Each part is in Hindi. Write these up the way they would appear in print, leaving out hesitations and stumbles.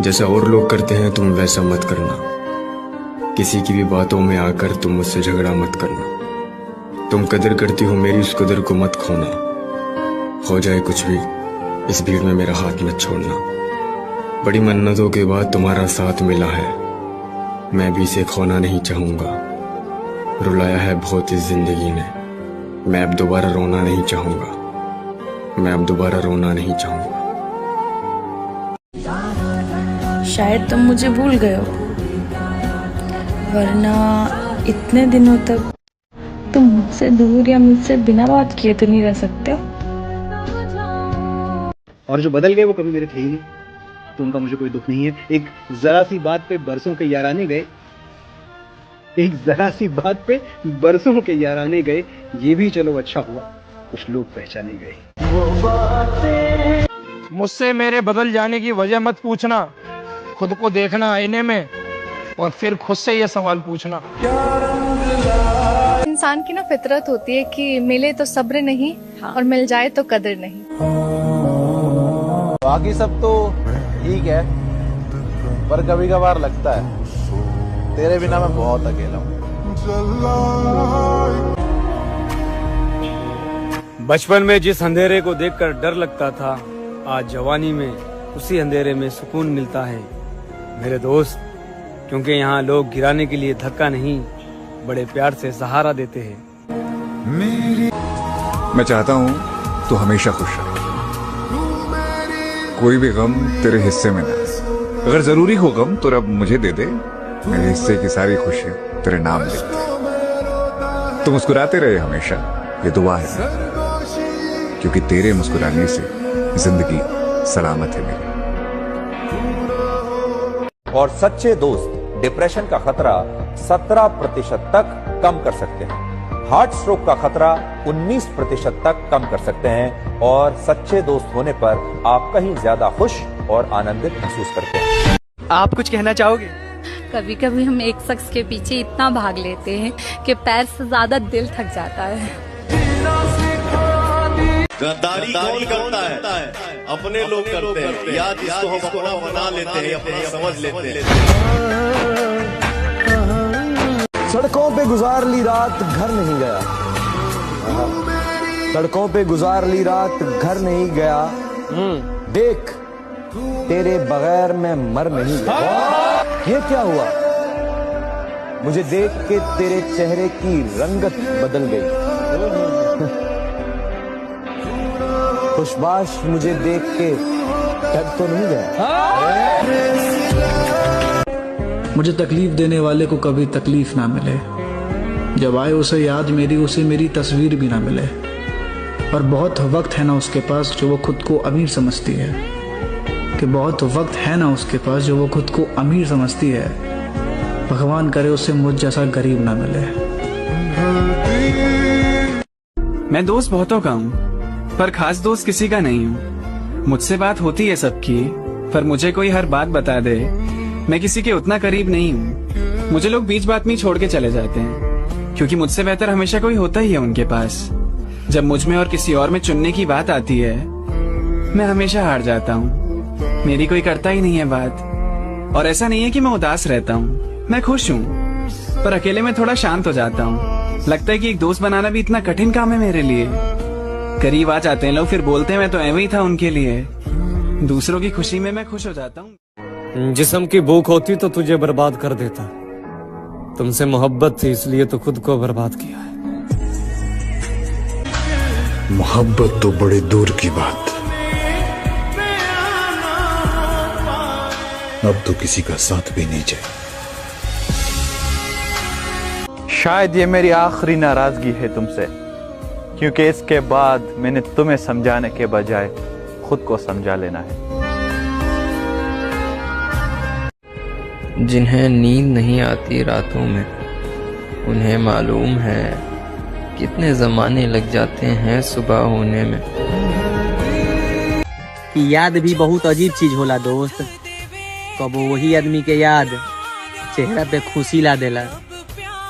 जैसा और लोग करते हैं तुम वैसा मत करना। किसी की भी बातों में आकर तुम मुझसे झगड़ा मत करना। तुम कदर करती हो मेरी, उस कदर को मत खोना। हो जाए कुछ भी, इस भीड़ में मेरा हाथ मत छोड़ना। बड़ी मन्नतों के बाद तुम्हारा साथ मिला है, मैं भी इसे खोना नहीं चाहूंगा। रुलाया है बहुत इस जिंदगी ने, मैं अब दोबारा रोना नहीं चाहूंगा। मैं अब दोबारा रोना नहीं चाहूंगा। शायद तुम मुझे भूल गए हो, वरना इतने दिनों तक तुम मुझसे दूर या मुझसे बिना बात किए तो नहीं रह सकते। और जो बदल गए वो कभी मेरे थे ही नहीं, तो उनका मुझे कोई दुख नहीं है। एक जरा सी बात पे बरसों के याराने गए, एक जरा सी बात पे बरसों के याराने गए, ये भी चलो अच्छा हुआ कुछ लोग पहचाने गए। मुझसे मेरे बदल जाने की वजह मत पूछना, खुद को देखना आईने में और फिर खुद से ये सवाल पूछना। इंसान की ना फितरत होती है कि मिले तो सब्र नहीं और मिल जाए तो कदर नहीं। बाकी सब तो ठीक है, पर कभी कभार लगता है तेरे बिना मैं बहुत अकेला हूँ। बचपन में जिस अंधेरे को देखकर डर लगता था, आज जवानी में उसी अंधेरे में सुकून मिलता है मेरे दोस्त। क्योंकि यहाँ लोग गिराने के लिए धक्का नहीं, बड़े प्यार से सहारा देते हैं। मैं चाहता हूँ तू हमेशा खुश रहे, कोई भी गम तेरे हिस्से में ना आए। अगर जरूरी हो गम तो रब मुझे दे दे, मेरे हिस्से की सारी खुशियां तेरे नाम लिख दे। तू मुस्कुराते रहे हमेशा, ये दुआ है मेरी, क्योंकि तेरे मुस्कुराने से जिंदगी सलामत है मेरी। और सच्चे दोस्त डिप्रेशन का खतरा 17% तक कम कर सकते हैं, हार्ट स्ट्रोक का खतरा 19% तक कम कर सकते हैं, और सच्चे दोस्त होने पर आप कहीं ज्यादा खुश और आनंदित महसूस करते हैं। आप कुछ कहना चाहोगे? कभी कभी हम एक शख्स के पीछे इतना भाग लेते हैं कि पैर से ज्यादा दिल थक जाता है। गद्दारी कौन करता है? अपने लोग करते हैं, या जिसको हम अपना बना लेते हैं, अपना समझ लेते हैं। सड़कों पे गुजार ली रात घर नहीं गया, सड़कों पे गुजार ली रात घर नहीं गया, देख तेरे बगैर मैं मर नहीं गया। ये क्या हुआ? मुझे देख के तेरे चेहरे की रंगत बदल गई। खुशबाश मुझे देख के डर तो नहीं गया। मुझे तकलीफ देने वाले को कभी तकलीफ ना मिले, जब आए उसे याद मेरी, उसे मेरी तस्वीर भी ना मिले। और बहुत वक्त है ना उसके पास जो वो खुद को अमीर समझती है, कि बहुत वक्त है ना उसके पास जो वो खुद को अमीर समझती है। भगवान करे उसे मुझ जैसा गरीब ना मिले। मैं दोस्त बहुतों का हूँ, पर खास दोस्त किसी का नहीं हूँ। मुझसे बात होती है सबकी, पर मुझे कोई हर बात बता दे, मैं किसी के उतना करीब नहीं हूँ। मुझे लोग बीच बात में छोड़ के चले जाते हैं, क्योंकि मुझसे बेहतर हमेशा कोई होता ही है उनके पास। जब मुझ में और किसी और में चुनने की बात आती है, मैं हमेशा हार जाता हूँ। मेरी कोई करता ही नहीं है बात। और ऐसा नहीं है कि मैं उदास रहता हूँ, मैं खुश हूँ, पर अकेले में थोड़ा शांत हो जाता हूँ। लगता है कि एक दोस्त बनाना भी इतना कठिन काम है मेरे लिए। करीब आ जाते हैं लोग, फिर बोलते हैं मैं तो ऐਵੇਂ ही था उनके लिए। दूसरों की खुशी में मैं खुश हो जाता हूँ। जिस्म की भूख होती तो तुझे बर्बाद कर देता, तुमसे मोहब्बत थी इसलिए तो खुद को बर्बाद किया है। मोहब्बत तो बड़े दूर की बात, अब तो किसी का साथ भी नहीं चाहिए। शायद ये मेरी आखिरी नाराजगी है तुमसे, क्योंकि इसके बाद मैंने तुम्हें समझाने के बजाय खुद को समझा लेना है। जिन्हें नींद नहीं आती रातों में, उन्हें मालूम है कितने जमाने लग जाते हैं सुबह होने में। याद भी बहुत अजीब चीज होला दोस्त। कबो वही आदमी के याद चेहरा पे खुशी ला देला,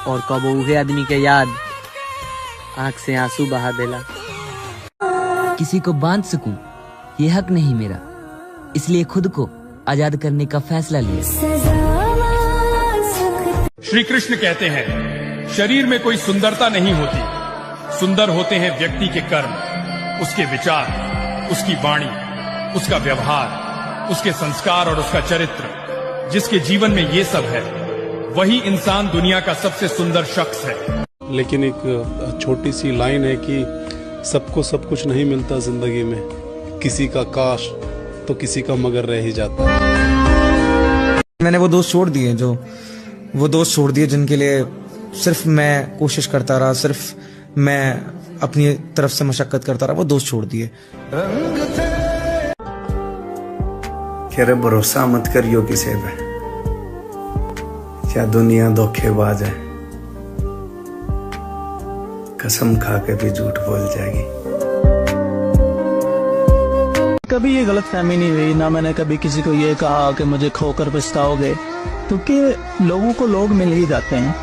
और कबो वही आदमी के याद आंख से आंसू बहा देला। किसी को बांध सकूं ये हक नहीं मेरा, इसलिए खुद को आजाद करने का फैसला लिया। श्री कृष्ण कहते हैं, शरीर में कोई सुंदरता नहीं होती, सुंदर होते हैं व्यक्ति के कर्म, उसके विचार, उसकी वाणी, उसका व्यवहार, उसके संस्कार और उसका चरित्र। जिसके जीवन में ये सब है, वही इंसान दुनिया का सबसे सुंदर शख्स है। लेकिन एक छोटी सी लाइन है कि सबको सब कुछ नहीं मिलता जिंदगी में, किसी का काश तो किसी का मगर रह ही जाता। मैंने वो दोस्त छोड़ दिए जिनके लिए सिर्फ मैं कोशिश करता रहा, सिर्फ मैं अपनी तरफ से मशक्कत करता रहा, वो दोस्त छोड़ दिए। कह रहे भरोसा मत करियो किसी पे, क्या दुनिया धोखेबाज है, कसम खा के भी झूठ बोल जाएगी। कभी ये गलतफहमी नहीं हुई, ना मैंने कभी किसी को ये कहा कि मुझे खोकर पछताओगे, क्योंकि लोगों को लोग मिल ही जाते हैं।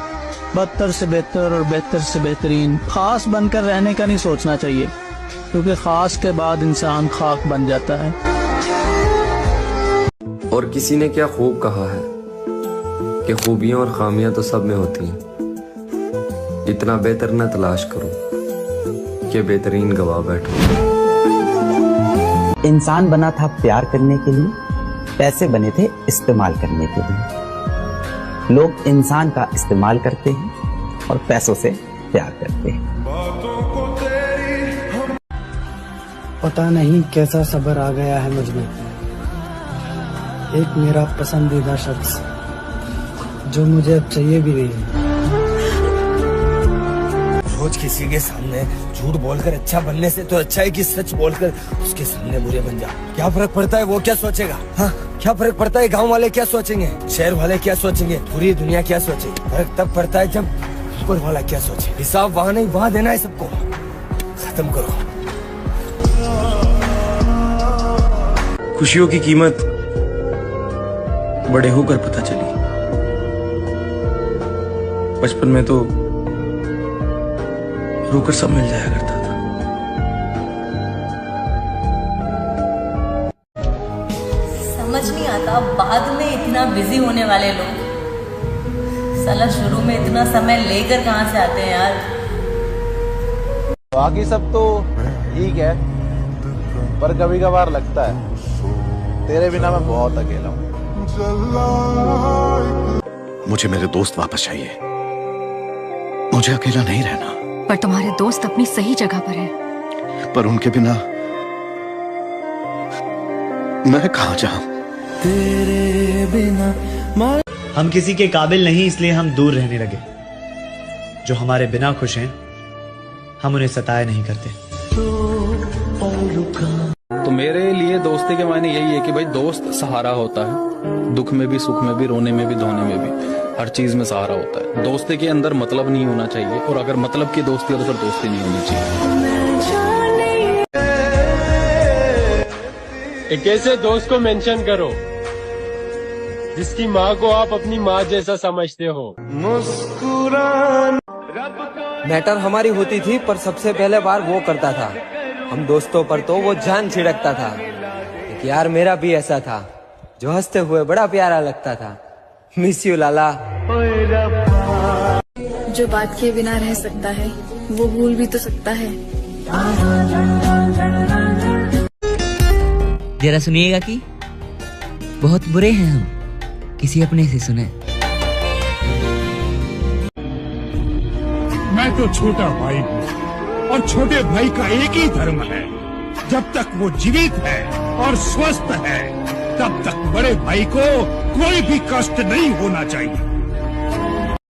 बदतर से बेहतर और बेहतर से बेहतरीन, खास बनकर रहने का नहीं सोचना चाहिए, क्योंकि खास के बाद इंसान खाक बन जाता है। और किसी ने क्या खूब कहा है कि खूबियां और खामियां तो सब में होती हैं, इतना बेहतर न तलाश करो कि बेहतरीन गवा बैठो। इंसान बना था प्यार करने के लिए, पैसे बने थे इस्तेमाल करने के लिए। लोग इंसान का इस्तेमाल करते हैं और पैसों से प्यार करते हैं। पता नहीं कैसा सब्र आ गया है मुझ में, एक मेरा पसंदीदा शख्स जो मुझे अब चाहिए भी नहीं। रोज किसी के सामने झूठ बोलकर अच्छा बनने से तो अच्छा है कि सच बोलकर उसके सामने बुरे बन जा। क्या फर्क पड़ता है वो क्या सोचेगा? हाँ, क्या फर्क पड़ता है गांव वाले क्या सोचेंगे, शहर वाले क्या सोचेंगे, पूरी दुनिया क्या सोचेगी? फर्क तब पड़ता है जब ऊपर वाला क्या सोचे। हिसाब वहाँ नहीं, वहाँ देना है सबको। खत्म करो। खुशियों की कीमत बड़े होकर पता चली, बचपन में तो रोकर सब मिल जाया करता था। समझ नहीं आता बाद में इतना बिजी होने वाले लोग साला शुरू में इतना समय लेकर कहाँ से आते हैं यार। बाकी सब तो ठीक है, पर कभी कभार लगता है तेरे बिना मैं बहुत अकेला हूँ। मुझे मेरे दोस्त वापस चाहिए, मुझे अकेला नहीं रहना। पर तुम्हारे दोस्त अपनी सही जगह पर हैं। पर उनके बिना मैं कहाँ जाऊं? तेरे बिना हम किसी के काबिल नहीं, इसलिए हम दूर रहने लगे। जो हमारे बिना खुश हैं, हम उन्हें सताया नहीं करते। तो मेरे लिए दोस्ती के मायने यही है कि भाई दोस्त सहारा होता है, दुख में भी, सुख में भी, रोने में भी, धोने में भी, हर चीज में सहारा होता है। दोस्ती के अंदर मतलब नहीं होना चाहिए, और अगर मतलब की दोस्ती हो तो फिर दोस्ती नहीं होनी चाहिए। एक ऐसे दोस्त को मेंशन करो जिसकी माँ को आप अपनी माँ जैसा समझते हो। मैटर हमारी होती थी, पर सबसे पहले बार वो करता था। हम दोस्तों पर तो वो जान छिड़कता था। कि यार मेरा भी ऐसा था, जो हंसते हुए बड़ा प्यारा लगता था। मिस यू लाला। जो बात किए बिना रह सकता है, वो भूल भी तो सकता है। जरा सुनिएगा कि बहुत बुरे हैं हम, किसी अपने से सुने। मैं तो छोटा भाई हूँ, और छोटे भाई का एक ही धर्म है, जब तक वो जीवित है और स्वस्थ है, तब तक बड़े भाई को कोई भी कष्ट नहीं होना चाहिए।